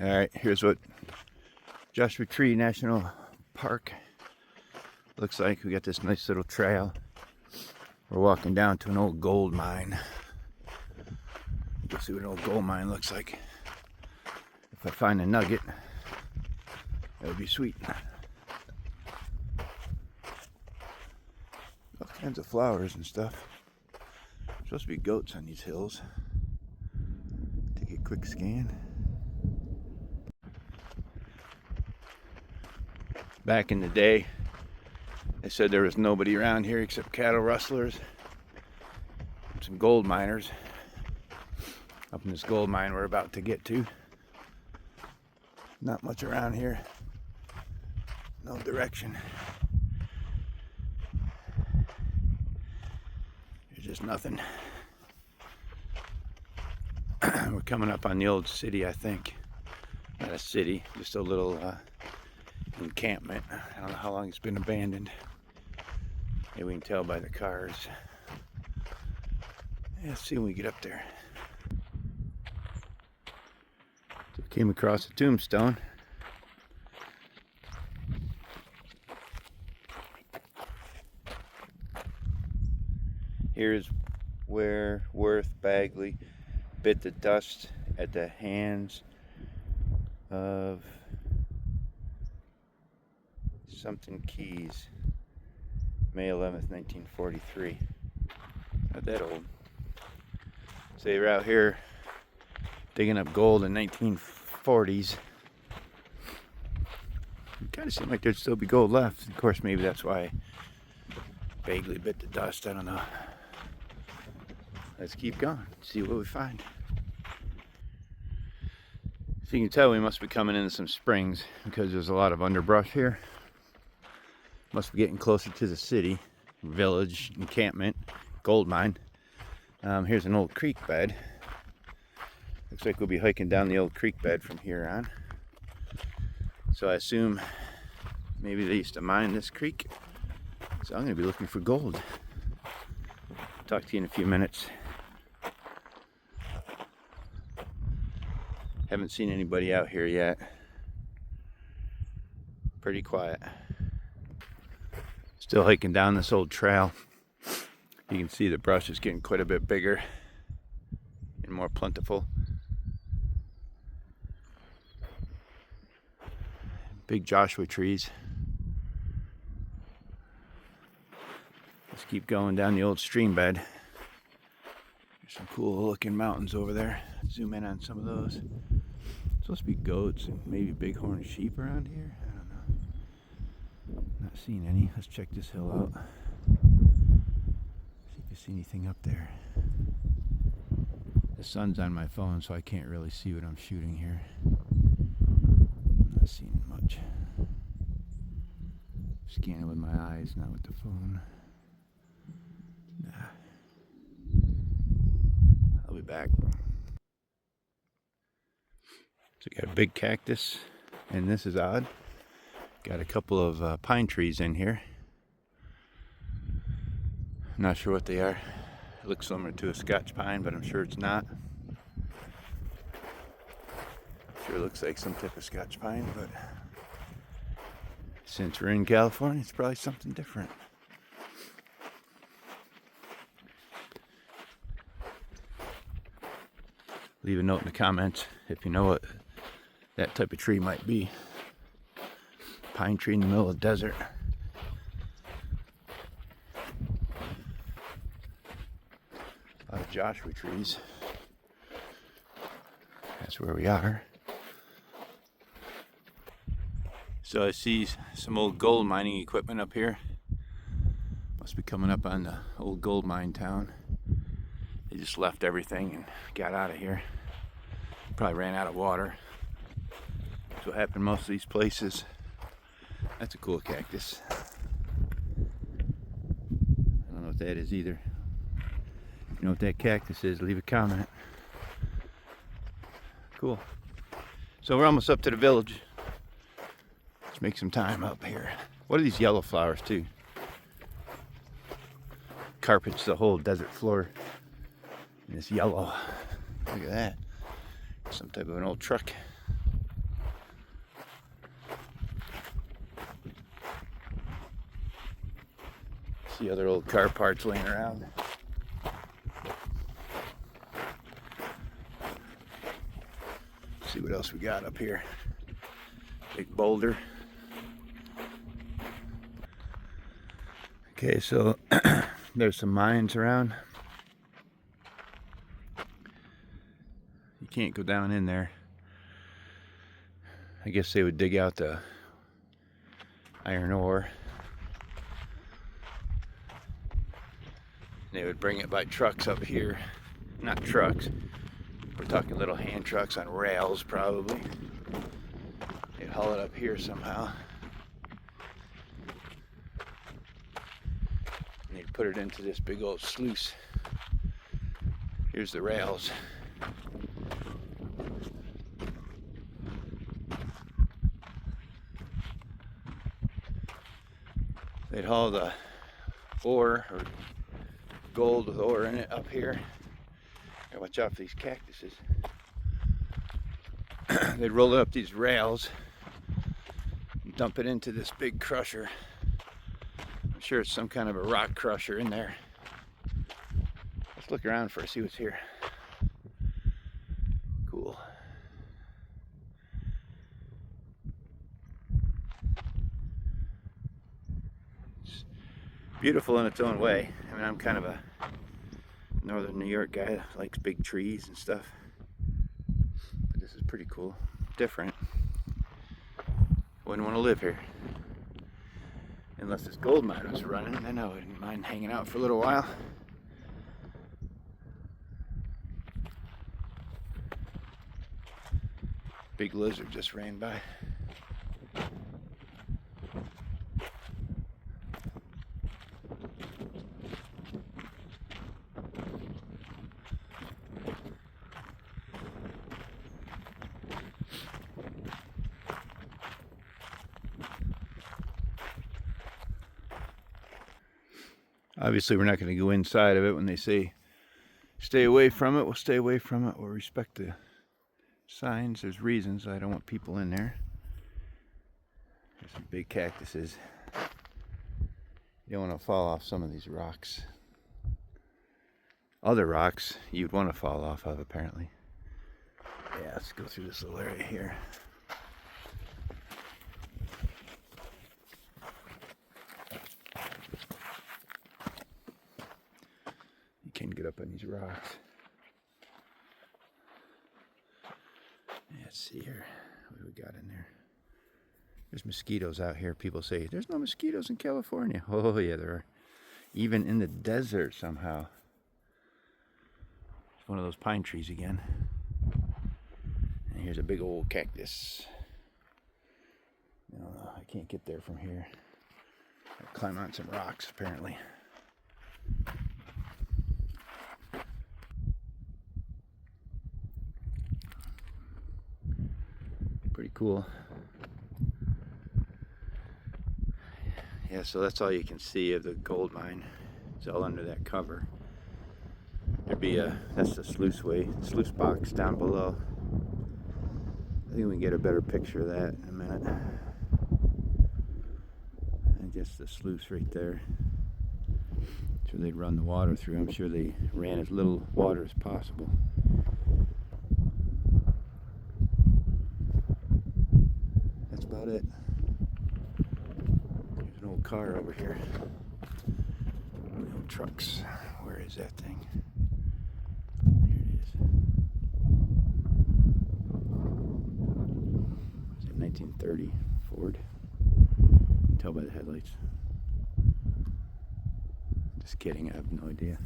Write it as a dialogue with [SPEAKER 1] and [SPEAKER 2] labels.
[SPEAKER 1] Alright, here's what Joshua Tree National Park looks like. We got this nice little trail. We're walking down to an old gold mine. You'll see what an old gold mine looks like. If I find a nugget, that would be sweet. All kinds of flowers and stuff. Supposed to be goats on these hills. Take a quick scan. Back in the day, they said there was nobody around here except cattle rustlers, some gold miners. Up in this gold mine we're about to get to. Not much around here. No direction. There's just nothing. We're coming up on the old city, I think. Not a city, just a little encampment. I don't know how long it's been abandoned. Maybe we can tell by the cars. Yeah, let's see when we get up there. So came across a tombstone. Here's where Worth Bagley bit the dust at the hands of something Keys, May 11th, 1943. Not that old. So they were out here digging up gold in 1940s. It kind of seemed like there'd still be gold left. Of course, maybe that's why Bagley bit the dust. I don't know. Let's keep going, see what we find. So you can tell we must be coming into some springs because there's a lot of underbrush here. Must be getting closer to the city, village, encampment, gold mine. Here's an old creek bed. Looks like we'll be hiking down the old creek bed from here on. So I assume maybe they used to mine this creek. So I'm going to be looking for gold. Talk to you in a few minutes. Haven't seen anybody out here yet. Pretty quiet. Still hiking down this old trail. You can see the brush is getting quite a bit bigger and more plentiful. Big Joshua trees. Let's keep going down the old stream bed. There's some cool looking mountains over there. Zoom in on some of those. Supposed to be goats and maybe bighorn sheep around here. I don't know. Not seeing any. Let's check this hill out. See if you see anything up there. The sun's on my phone, so I can't really see what I'm shooting here. Not seeing much. Scanning with my eyes, not with the phone. Nah. I'll be back. So we got a big cactus, and this is odd. Got a couple of pine trees in here. I'm not sure what they are. It looks similar to a Scotch pine, but I'm sure it's not. Sure looks like some type of Scotch pine, but since we're in California, it's probably something different. Leave a note in the comments if you know what that type of tree might be. Pine tree in the middle of the desert. A lot of Joshua trees. That's where we are. So I see some old gold mining equipment up here. Must be coming up on the old gold mine town. They just left everything and got out of here. Probably ran out of water. That's what happened most of these places. That's a cool cactus. I don't know what that is either. If you know what that cactus is, leave a comment. Cool. So we're almost up to the village. Let's make some time up here. What are these yellow flowers too? Carpets the whole desert floor. And it's yellow. Look at that. Some type of an old truck. See other old car parts laying around. See what else we got up here. Big boulder. Okay, so there's some mines around. You can't go down in there. I guess they would dig out the iron ore. They would bring it by trucks up here. Not trucks. We're talking little hand trucks on rails, probably. They'd haul it up here somehow. And they'd put it into this big old sluice. Here's the rails. They'd haul the ore, or gold with ore in it, up here. Gotta watch out for these cactuses. They'd roll up these rails and dump it into this big crusher. I'm sure it's some kind of a rock crusher in there. Let's look around first, see what's here. Cool. It's beautiful in its own way. I mean, I'm kind of a northern New York guy that likes big trees and stuff. But this is pretty cool. Different. Wouldn't want to live here. Unless this gold mine was running, then I wouldn't mind hanging out for a little while. Big lizard just ran by. Obviously, we're not going to go inside of it. When they say stay away from it, we'll stay away from it. We'll respect the signs. There's reasons I don't want people in there. There's some big cactuses. You don't want to fall off some of these rocks. Other rocks you'd want to fall off of, apparently. Yeah, let's go through this little area here. You can get up on these rocks. Let's see here. What do we got in there? There's mosquitoes out here. People say, there's no mosquitoes in California. Oh, yeah, there are. Even in the desert, somehow. It's one of those pine trees again. And here's a big old cactus. No, I can't get there from here. I climb on some rocks, apparently. Pretty cool. Yeah, so that's all you can see of the gold mine. It's all under that cover. There'd be that's the sluice box down below. I think we can get a better picture of that in a minute. I guess the sluice right there. So they'd run the water through. I'm sure they ran as little water as possible. That's about it. There's an old car over here. Old trucks. Where is that thing? Here it is. Is it 1930 Ford? You can tell by the headlights. Just kidding, I have no idea.